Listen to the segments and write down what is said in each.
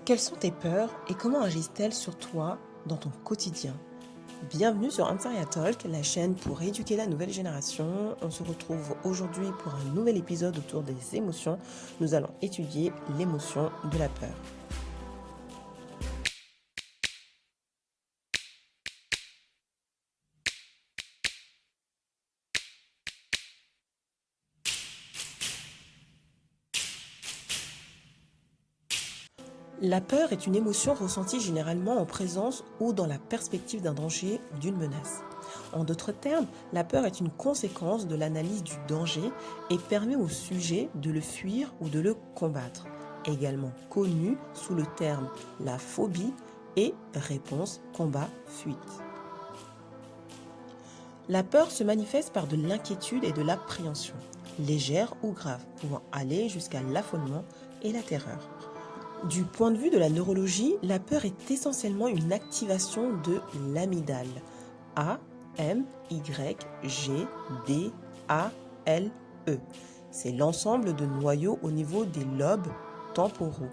Quelles sont tes peurs et comment agissent-elles sur toi dans ton quotidien? Bienvenue sur Ansaria Talk, la chaîne pour éduquer la nouvelle génération. On se retrouve aujourd'hui pour un nouvel épisode autour des émotions. Nous allons étudier l'émotion de la peur. La peur est une émotion ressentie généralement en présence ou dans la perspective d'un danger ou d'une menace. En d'autres termes, la peur est une conséquence de l'analyse du danger et permet au sujet de le fuir ou de le combattre, également connu sous le terme la phobie et réponse combat-fuite. La peur se manifeste par de l'inquiétude et de l'appréhension, légère ou grave, pouvant aller jusqu'à l'affolement et la terreur. Du point de vue de la neurologie, la peur est essentiellement une activation de l'amygdale. A-M-Y-G-D-A-L-E. C'est l'ensemble de noyaux au niveau des lobes temporaux.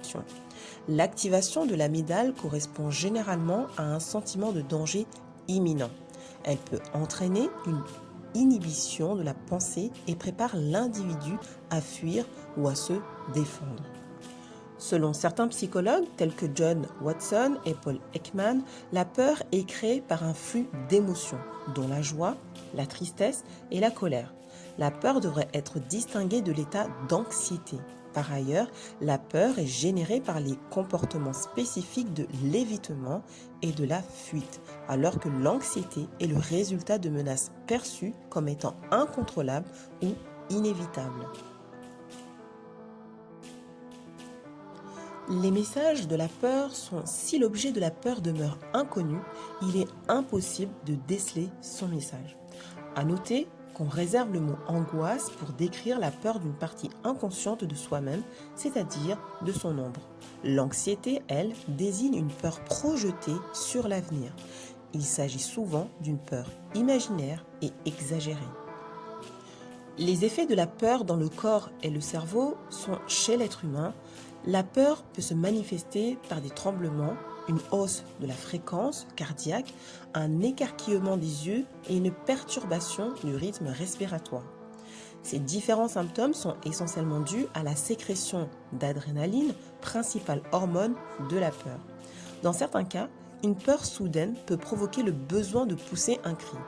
L'activation de l'amygdale correspond généralement à un sentiment de danger imminent. Elle peut entraîner une inhibition de la pensée et prépare l'individu à fuir ou à se défendre. Selon certains psychologues, tels que John Watson et Paul Ekman, la peur est créée par un flux d'émotions, dont la joie, la tristesse et la colère. La peur devrait être distinguée de l'état d'anxiété. Par ailleurs, la peur est générée par les comportements spécifiques de l'évitement et de la fuite, alors que l'anxiété est le résultat de menaces perçues comme étant incontrôlables ou inévitables. Les messages de la peur sont, si l'objet de la peur demeure inconnu, il est impossible de déceler son message. À noter qu'on réserve le mot angoisse pour décrire la peur d'une partie inconsciente de soi-même, c'est-à-dire de son ombre. L'anxiété, elle, désigne une peur projetée sur l'avenir. Il s'agit souvent d'une peur imaginaire et exagérée. Les effets de la peur dans le corps et le cerveau sont chez l'être humain. La peur peut se manifester par des tremblements, une hausse de la fréquence cardiaque, un écarquillement des yeux et une perturbation du rythme respiratoire. Ces différents symptômes sont essentiellement dus à la sécrétion d'adrénaline, principale hormone de la peur. Dans certains cas, une peur soudaine peut provoquer le besoin de pousser un cri.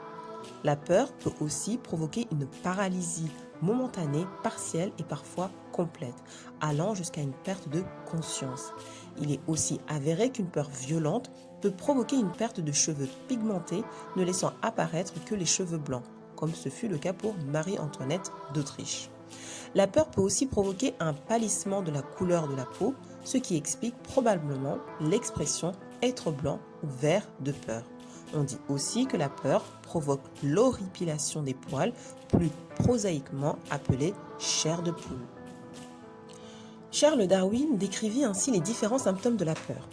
La peur peut aussi provoquer une paralysie momentanée, partielle et parfois complète, allant jusqu'à une perte de conscience. Il est aussi avéré qu'une peur violente peut provoquer une perte de cheveux pigmentés, ne laissant apparaître que les cheveux blancs, comme ce fut le cas pour Marie-Antoinette d'Autriche. La peur peut aussi provoquer un pâlissement de la couleur de la peau, ce qui explique probablement l'expression être blanc ou vert de peur. On dit aussi que la peur provoque l'horripilation des poils, plus prosaïquement appelée chair de poule. Charles Darwin décrivit ainsi les différents symptômes de la peur.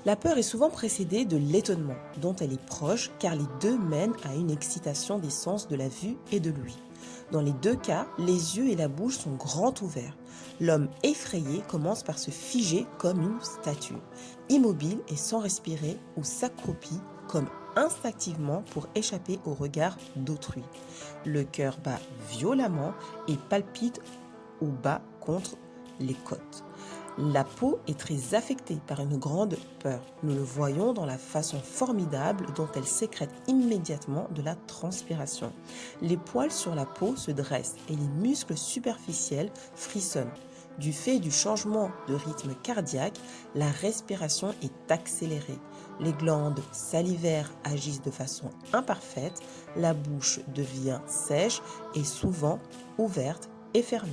La peur est souvent précédée de l'étonnement, dont elle est proche car les deux mènent à une excitation des sens de la vue et de l'ouïe. Dans les deux cas, les yeux et la bouche sont grands ouverts. L'homme effrayé commence par se figer comme une statue, immobile et sans respirer ou s'accroupit comme instinctivement pour échapper au regard d'autrui. Le cœur bat violemment et palpite ou bat contre les côtes. La peau est très affectée par une grande peur. Nous le voyons dans la façon formidable dont elle sécrète immédiatement de la transpiration. Les poils sur la peau se dressent et les muscles superficiels frissonnent. Du fait du changement de rythme cardiaque, la respiration est accélérée. Les glandes salivaires agissent de façon imparfaite, la bouche devient sèche et souvent ouverte et fermée.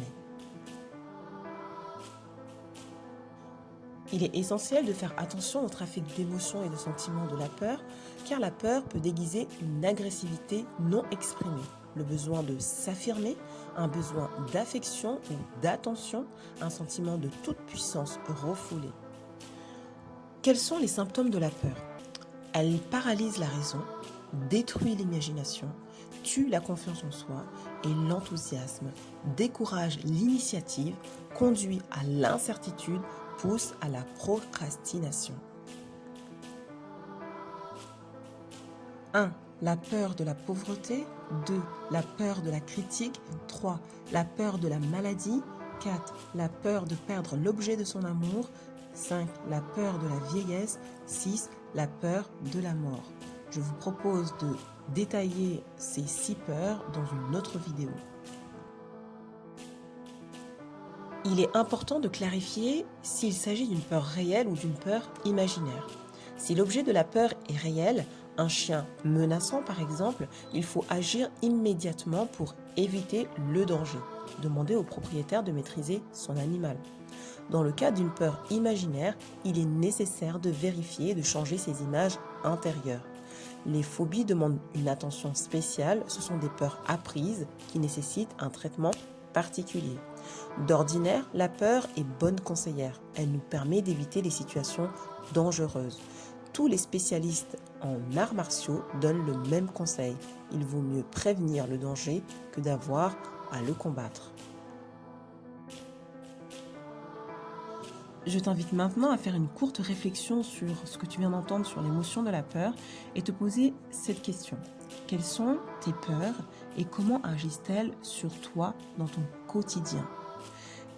Il est essentiel de faire attention au trafic d'émotions et de sentiments de la peur, car la peur peut déguiser une agressivité non exprimée, le besoin de s'affirmer, un besoin d'affection ou d'attention, un sentiment de toute puissance refoulé. Quels sont les symptômes de la peur? Elle paralyse la raison, détruit l'imagination, tue la confiance en soi et l'enthousiasme, décourage l'initiative, conduit à l'incertitude, pousse à la procrastination. 1. La peur de la pauvreté. 2. La peur de la critique. 3. La peur de la maladie. 4. La peur de perdre l'objet de son amour. 5. La peur de la vieillesse. 6. La peur de la mort. Je vous propose de détailler ces 6 peurs dans une autre vidéo. Il est important de clarifier s'il s'agit d'une peur réelle ou d'une peur imaginaire. Si l'objet de la peur est réel, un chien menaçant par exemple, il faut agir immédiatement pour éviter le danger. Demandez au propriétaire de maîtriser son animal. Dans le cas d'une peur imaginaire, il est nécessaire de vérifier et de changer ses images intérieures. Les phobies demandent une attention spéciale, ce sont des peurs apprises qui nécessitent un traitement particulier. D'ordinaire, la peur est bonne conseillère. Elle nous permet d'éviter les situations dangereuses. Tous les spécialistes en arts martiaux donnent le même conseil. Il vaut mieux prévenir le danger que d'avoir à le combattre. Je t'invite maintenant à faire une courte réflexion sur ce que tu viens d'entendre sur l'émotion de la peur et te poser cette question. Quelles sont tes peurs et comment agissent-elles sur toi dans ton quotidien?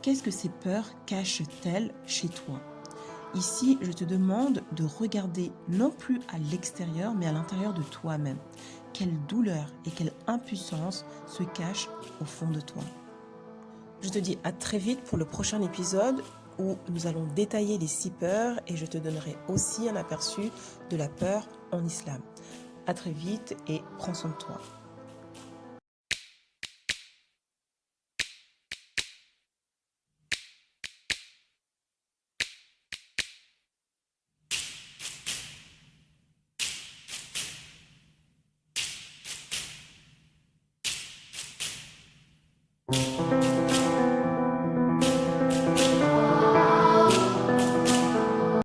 Qu'est-ce que ces peurs cachent-elles chez toi? Ici, je te demande de regarder non plus à l'extérieur, mais à l'intérieur de toi-même. Quelle douleur et quelle impuissance se cachent au fond de toi? Je te dis à très vite pour le prochain épisode où nous allons détailler les 6 peurs et je te donnerai aussi un aperçu de la peur en islam. À très vite et prends soin de toi.